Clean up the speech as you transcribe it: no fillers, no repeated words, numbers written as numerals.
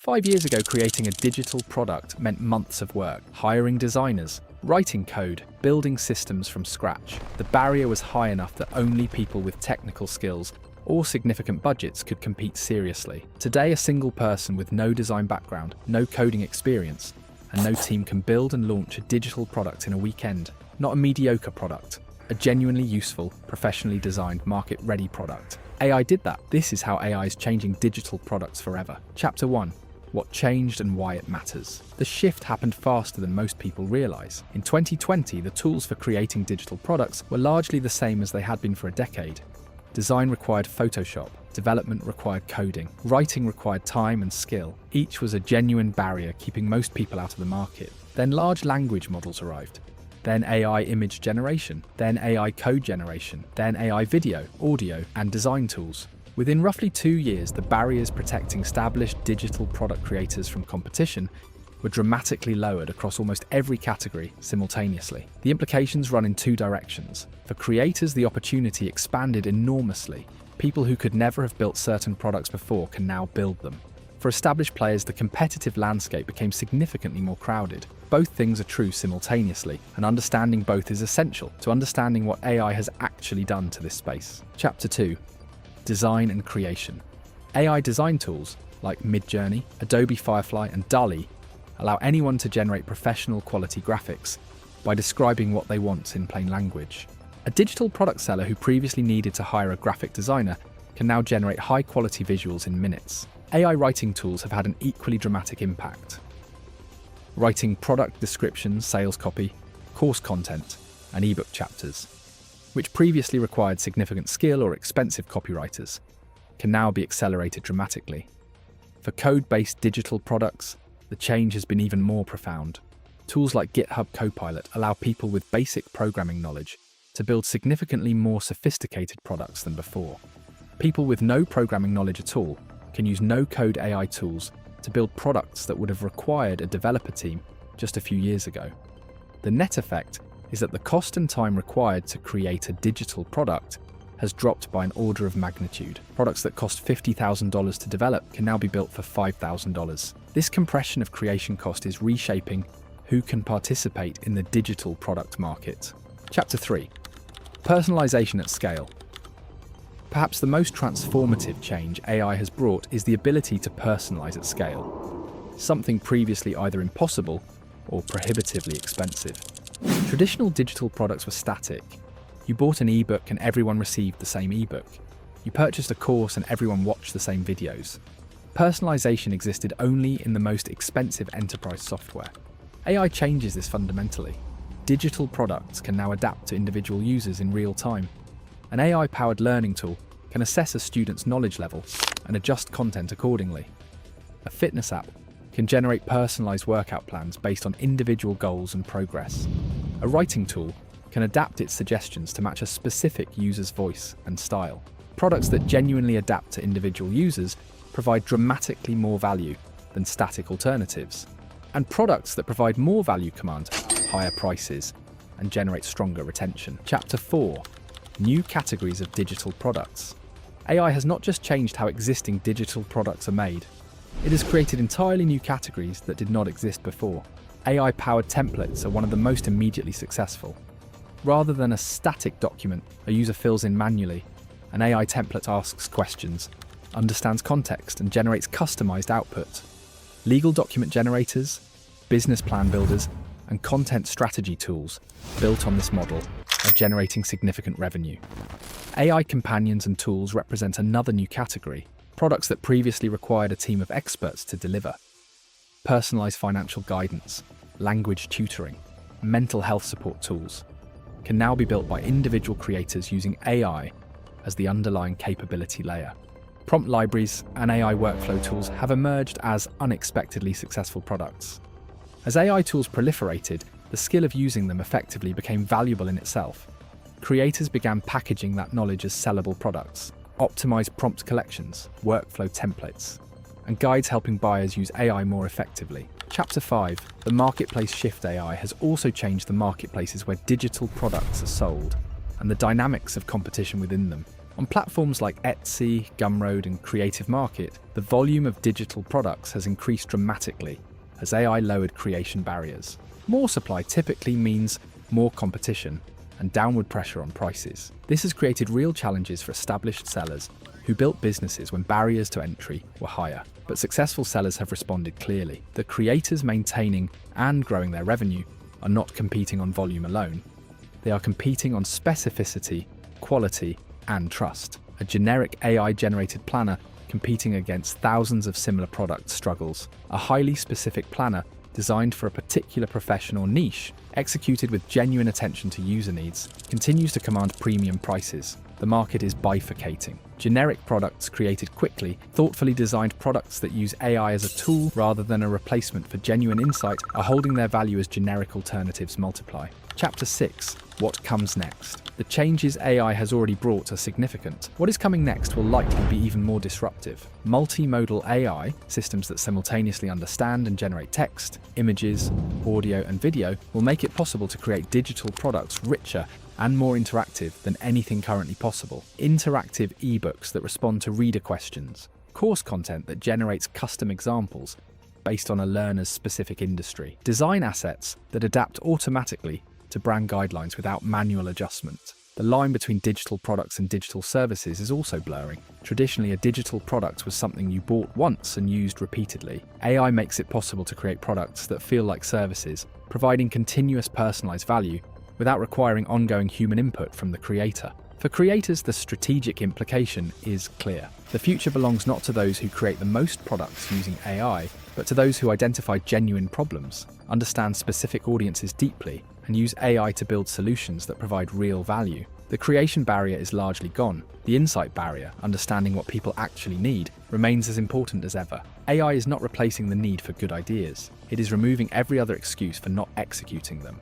5 years ago, creating a digital product meant months of work, hiring designers, writing code, building systems from scratch. The barrier was high enough that only people with technical skills or significant budgets could compete seriously. Today, a single person with no design background, no coding experience, and no team can build and launch a digital product in a weekend. Not a mediocre product, a genuinely useful, professionally designed, market-ready product. AI did that. This is how AI is changing digital products forever. Chapter 1. What changed and why it matters. The shift happened faster than most people realize. In 2020, the tools for creating digital products were largely the same as they had been for a decade. Design required Photoshop, development required coding, writing required time and skill. Each was a genuine barrier keeping most people out of the market. Then large language models arrived. Then AI image generation, then AI code generation, then AI video, audio, and design tools. Within roughly 2 years, the barriers protecting established digital product creators from competition were dramatically lowered across almost every category simultaneously. The implications run in two directions. For creators, the opportunity expanded enormously. People who could never have built certain products before can now build them. For established players, the competitive landscape became significantly more crowded. Both things are true simultaneously, and understanding both is essential to understanding what AI has actually done to this space. Chapter 2. Design and creation. AI design tools like Midjourney, Adobe Firefly, and DALL-E allow anyone to generate professional quality graphics by describing what they want in plain language. A digital product seller who previously needed to hire a graphic designer can now generate high-quality visuals in minutes. AI writing tools have had an equally dramatic impact. Writing product descriptions, sales copy, course content, and ebook chapters, which previously required significant skill or expensive copywriters, can now be accelerated dramatically. For code-based digital products, the change has been even more profound. Tools like GitHub Copilot allow people with basic programming knowledge to build significantly more sophisticated products than before. People with no programming knowledge at all can use no-code AI tools to build products that would have required a developer team just a few years ago. The net effect is that the cost and time required to create a digital product has dropped by an order of magnitude. Products that cost $50,000 to develop can now be built for $5,000. This compression of creation cost is reshaping who can participate in the digital product market. Chapter 3. Personalization at scale. Perhaps the most transformative change AI has brought is the ability to personalize at scale, something previously either impossible or prohibitively expensive. Traditional digital products were static. You bought an ebook and everyone received the same ebook. You purchased a course and everyone watched the same videos. Personalization existed only in the most expensive enterprise software. AI changes this fundamentally. Digital products can now adapt to individual users in real time. An AI-powered learning tool can assess a student's knowledge level and adjust content accordingly. A fitness app can generate personalized workout plans based on individual goals and progress. A writing tool can adapt its suggestions to match a specific user's voice and style. Products that genuinely adapt to individual users provide dramatically more value than static alternatives. And products that provide more value command higher prices and generate stronger retention. Chapter 4. New categories of digital products. AI has not just changed how existing digital products are made, it has created entirely new categories that did not exist before. AI-powered templates are one of the most immediately successful. Rather than a static document a user fills in manually, an AI template asks questions, understands context, and generates customized output. Legal document generators, business plan builders, and content strategy tools built on this model are generating significant revenue. AI companions and tools represent another new category, products that previously required a team of experts to deliver. Personalized financial guidance, language tutoring, mental health support tools can now be built by individual creators using AI as the underlying capability layer. Prompt libraries and AI workflow tools have emerged as unexpectedly successful products. As AI tools proliferated, the skill of using them effectively became valuable in itself. Creators began packaging that knowledge as sellable products, optimized prompt collections, workflow templates, and guides helping buyers use AI more effectively. Chapter 5. The marketplace shift. AI has also changed the marketplaces where digital products are sold and the dynamics of competition within them. On platforms like Etsy, Gumroad, and Creative Market, the volume of digital products has increased dramatically as AI lowered creation barriers. More supply typically means more competition and downward pressure on prices. This has created real challenges for established sellers who built businesses when barriers to entry were higher. But successful sellers have responded clearly. The creators maintaining and growing their revenue are not competing on volume alone. They are competing on specificity, quality, and trust. A generic AI-generated planner competing against thousands of similar products struggles. A highly specific planner designed for a particular profession or niche, executed with genuine attention to user needs, continues to command premium prices. The market is bifurcating. Generic products created quickly, thoughtfully designed products that use AI as a tool rather than a replacement for genuine insight are holding their value as generic alternatives multiply. Chapter 6. What comes next? The changes AI has already brought are significant. What is coming next will likely be even more disruptive. Multimodal AI, systems that simultaneously understand and generate text, images, audio, and video, will make it possible to create digital products richer and more interactive than anything currently possible. Interactive ebooks that respond to reader questions, course content that generates custom examples based on a learner's specific industry, design assets that adapt automatically to brand guidelines without manual adjustment. The line between digital products and digital services is also blurring. Traditionally, a digital product was something you bought once and used repeatedly. AI makes it possible to create products that feel like services, providing continuous personalized value without requiring ongoing human input from the creator. For creators, the strategic implication is clear. The future belongs not to those who create the most products using AI, but to those who identify genuine problems, understand specific audiences deeply, and use AI to build solutions that provide real value. The creation barrier is largely gone. The insight barrier, understanding what people actually need, remains as important as ever. AI is not replacing the need for good ideas. It is removing every other excuse for not executing them.